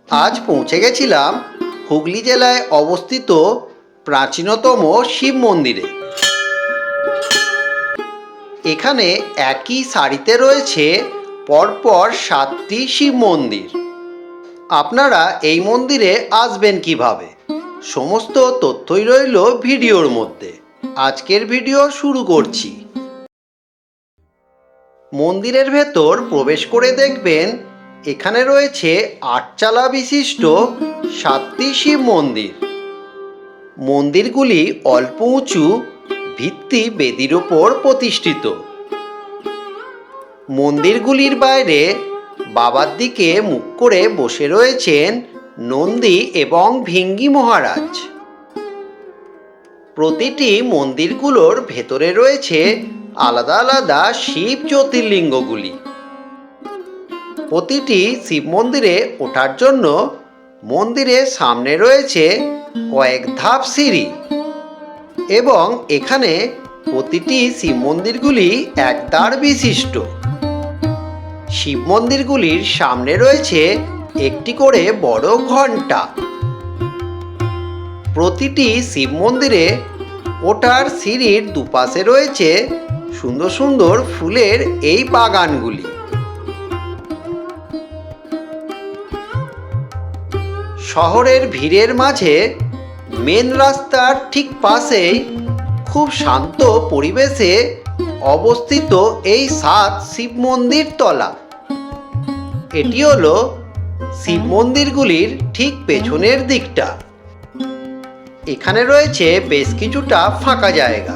আজ পৌঁছে গেছিলাম হুগলি জেলায় অবস্থিত প্রাচীনতম শিব মন্দিরে। এখানে একই সারিতে রয়েছে পরপর 7টি শিব মন্দির। আপনারা এই মন্দিরে আসবেন কিভাবে, সমস্ত তথ্যই রইল ভিডিওর মধ্যে। আজকের ভিডিও শুরু করছি। মন্দিরের ভেতর প্রবেশ করে দেখবেন এখানে রয়েছে 8 বিশিষ্ট 7টি শিব মন্দির। মন্দিরগুলি অল্প উঁচু ভিত্তি বেদির ওপর প্রতিষ্ঠিত। মন্দিরগুলির বাইরে বাবার দিকে মুখ করে বসে রয়েছেন নন্দী এবং ভিঙ্গি মহারাজ। প্রতিটি মন্দিরগুলোর ভেতরে রয়েছে আলাদা আলাদা শিব জ্যোতির্লিঙ্গগুলি। প্রতিটি শিব মন্দিরে ওঠার জন্য মন্দিরের সামনে রয়েছে কয়েক ধাপ সিঁড়ি এবং এখানে প্রতিটি শিব মন্দিরগুলি একদ্বার বিশিষ্ট। শিব মন্দিরগুলির সামনে রয়েছে একটি করে বড় ঘণ্টা। প্রতিটি শিব মন্দিরে ওঠার সিঁড়ির দুপাশে রয়েছে সুন্দর সুন্দর ফুলের এই বাগানগুলি। শহরের ভিড়ের মাঝে মেন রাস্তার ঠিক পাশেই খুব শান্ত পরিবেশে অবস্থিত এই 7 শিব মন্দির তলা। এটি হলো শিব মন্দিরগুলির ঠিক পেছনের দিকটা। এখানে রয়েছে বেশ কিছুটা ফাঁকা জায়গা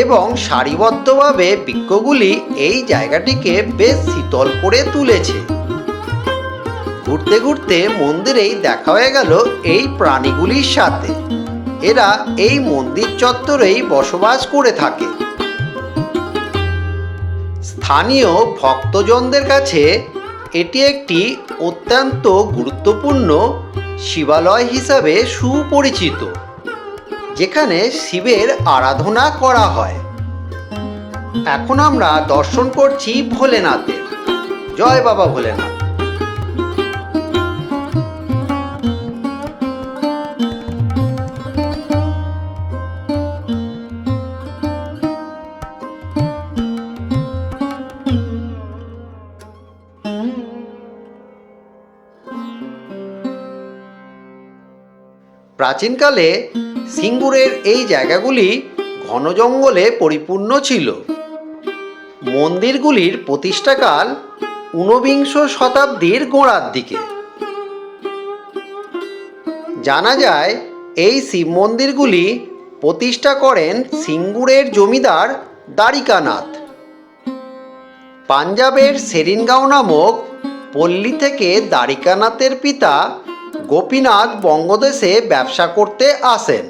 এবং সারিবদ্ধভাবে বৃক্ষগুলি এই জায়গাটিকে বেশ শীতল করে তুলেছে। ঘুরতে ঘুরতে মন্দিরেই দেখা হয়ে গেল এই প্রাণীগুলির সাথে। এরা এই মন্দির চত্বরেই বসবাস করে থাকে। স্থানীয় ভক্তজনদের কাছে এটি একটি অত্যন্ত গুরুত্বপূর্ণ শিবালয় হিসাবে সুপরিচিত, যেখানে শিবের আরাধনা করা হয়। এখন আমরা দর্শন করছি ভোলেনাথের। জয় বাবা ভোলেনাথ। প্রাচীনকালে সিঙ্গুরের এই জায়গাগুলি ঘন জঙ্গলে পরিপূর্ণ ছিল। মন্দিরগুলির প্রতিষ্ঠাকাল 19বিংশ শতাব্দীর গোড়ার দিকে। জানা যায় এই শিব মন্দিরগুলি প্রতিষ্ঠা করেন সিঙ্গুরের জমিদার দ্বারিকানাথ। পাঞ্জাবের সেরিনগাঁও নামক পল্লী থেকে দ্বারিকানাথের পিতা গোপীনাথ বঙ্গদেশে ব্যবসা করতে আসেন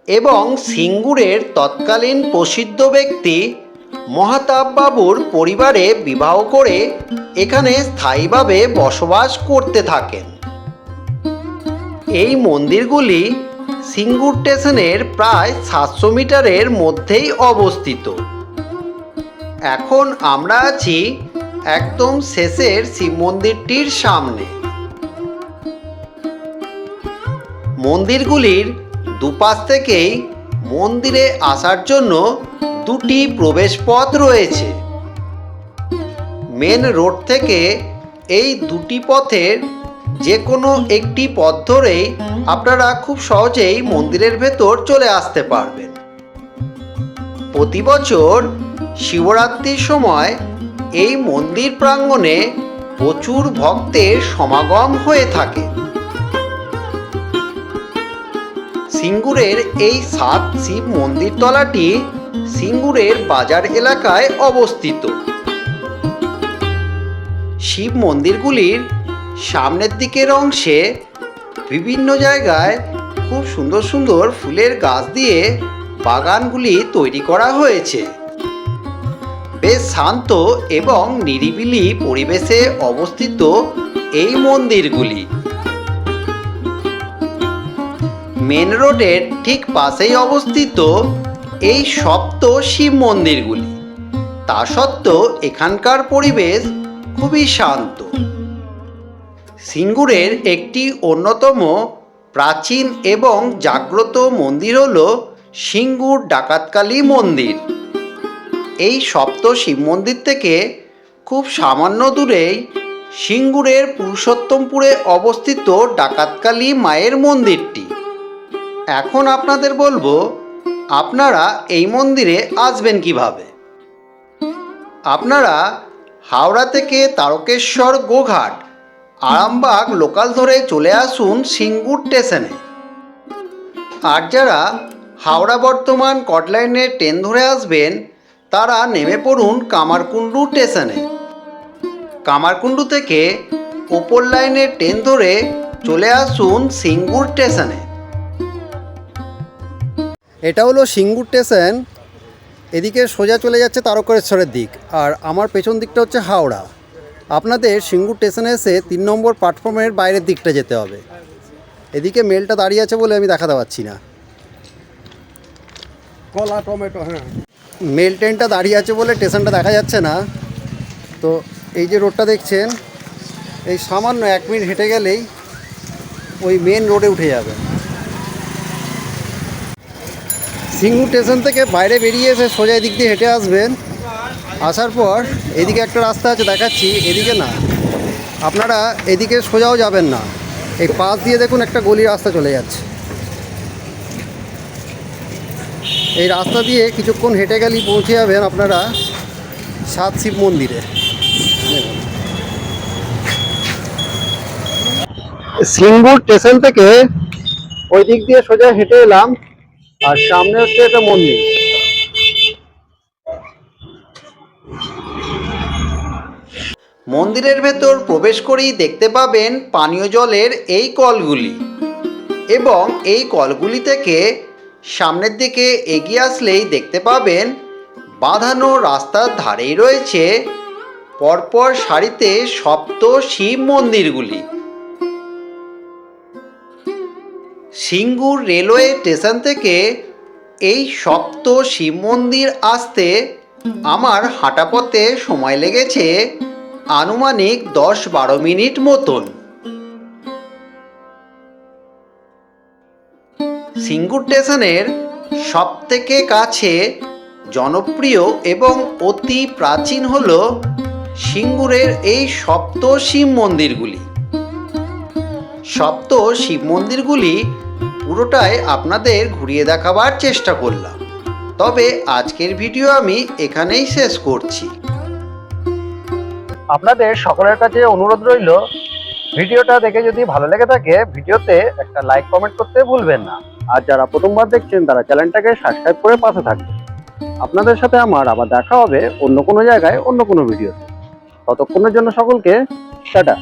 এবং সিঙ্গুরের তৎকালীন প্রসিদ্ধ ব্যক্তি মহাতাব বাবুর পরিবারে বিবাহ করে এখানে স্থায়ীভাবে বসবাস করতে থাকেন। এই মন্দিরগুলি সিঙ্গুর স্টেশনের প্রায় 700 মিটারের মধ্যেই অবস্থিত। এখন আমরা আছি একদম শেষের শিব মন্দিরটির সামনে। মন্দিরগুলির দুপাশ থেকেই মন্দিরে আসার জন্য 2টি প্রবেশ পথ রয়েছে। মেন রোড থেকে এই 2টি পথের যে কোনো একটি পথ ধরেই আপনারা খুব সহজেই মন্দিরের ভেতর চলে আসতে পারবেন। প্রতি বছর শিবরাত্রির সময় এই মন্দির প্রাঙ্গণে প্রচুর ভক্তের সমাগম হয়ে থাকে। সিঙ্গুরের এই 7 শিব মন্দির তলাটি সিঙ্গুরের বাজার এলাকায় অবস্থিত। শিব মন্দিরগুলির সামনের দিকের অংশে বিভিন্ন জায়গায় খুব সুন্দর সুন্দর ফুলের গাছ দিয়ে বাগানগুলি তৈরি করা হয়েছে। বেশ শান্ত এবং নিরিবিলি পরিবেশে অবস্থিত এই মন্দিরগুলি। মেন রোডের ঠিক পাশেই অবস্থিত এই 7 শিব মন্দিরগুলি। তা সত্ত্বেও এখানকার পরিবেশ খুবই শান্ত। সিঙ্গুরের একটি অন্যতম প্রাচীন এবং জাগ্রত মন্দির হল সিঙ্গুর ডাকাতকালী মন্দির। এই সপ্ত শিব মন্দির থেকে খুব সামান্য দূরেই সিঙ্গুরের পুরুষোত্তমপুরে অবস্থিত ডাকাতকালী মায়ের মন্দিরটি। এখন আপনাদের বলবো আপনারা এই মন্দিরে আসবেন কিভাবে। আপনারা হাওড়া থেকে তারকেশ্বর গোঘাট আরামবাগ লোকাল ধরে চলে আসুন সিঙ্গুর স্টেশনে। আর যারা হাওড়া বর্ধমান কটলাইনের ট্রেন ধরে আসবেন তারা নেমে পড়ুন কামারকুণ্ডু স্টেশনে। কামারকুণ্ডু থেকে ওপর লাইনের ট্রেন ধরে চলে আসুন সিঙ্গুর স্টেশনে। এটা হলো সিঙ্গুর স্টেশন। এদিকে সোজা চলে যাচ্ছে তারকেশ্বরের দিক, আর আমার পেছন দিকটা হচ্ছে হাওড়া। আপনাদের সিঙ্গুর স্টেশনে এসে 3 নম্বর প্ল্যাটফর্মের বাইরের দিকটা যেতে হবে। এদিকে মেলটা দাঁড়িয়ে আছে বলে আমি দেখাতে পাচ্ছি না। কলা টমেটো, হ্যাঁ, মেল ট্রেনটা দাঁড়িয়ে আছে বলে স্টেশনটা দেখা যাচ্ছে না। তো এই যে রোডটা দেখছেন, এই সামান্য 1 মিনিট হেঁটে গেলেই ওই মেন রোডে উঠে যাবে। সিঙ্গুর স্টেশন থেকে বাইরে বেরিয়ে এসে সোজা এদিক দিয়ে হেঁটে আসবেন। আসার পর এদিকে একটা রাস্তা আছে দেখাচ্ছি, এদিকে না, আপনারা এদিকে সোজাও যাবেন না, এই পাশ দিয়ে দেখুন একটা গলি রাস্তা চলে যাচ্ছে। এই রাস্তা দিয়ে কিছুক্ষণ হেঁটে গেলেই পৌঁছে যাবেন আপনারা 7 শিব মন্দিরে। সিঙ্গুর স্টেশন থেকে ওই দিক দিয়ে সোজা হেঁটে এলাম, আর সামনে হচ্ছে একটা মন্দির। মন্দিরের ভেতর প্রবেশ করেই দেখতে পাবেন পানীয় জলের এই কলগুলি, এবং এই কলগুলি থেকে সামনের দিকে এগিয়ে আসলেই দেখতে পাবেন বাঁধানো রাস্তার ধারেই রয়েছে পরপর সারিতে সপ্ত শিব মন্দিরগুলি। সিঙ্গুর রেলওয়ে স্টেশন থেকে এই সপ্ত শিব মন্দির আসতে আমার হাঁটা পথে সময় লেগেছে আনুমানিক 10-12 মিনিট মতন। সিঙ্গুর স্টেশনের সবথেকে কাছে জনপ্রিয় এবং অতি প্রাচীন হল সিঙ্গুরের এই সপ্ত শিব মন্দিরগুলি। সপ্ত শিব মন্দিরগুলি পুরোটাই আপনাদের ঘুরিয়ে দেখাবার চেষ্টা করলাম। তবে আজকের ভিডিও আমি এখানেই শেষ করছি। আপনাদের সকলের কাছে অনুরোধ রইল, ভিডিওটা দেখে যদি ভালো লেগে থাকে ভিডিওতে একটা লাইক কমেন্ট করতে ভুলবেন না। আর যারা প্রথমবার দেখছেন তারা চ্যানেলটাকে সাবস্ক্রাইব করে পাশে থাকবেন। আপনাদের সাথে আমার আবার দেখা হবে অন্য কোনো জায়গায় অন্য কোনো ভিডিওতে। ততক্ষণের জন্য সকলকে টাটা।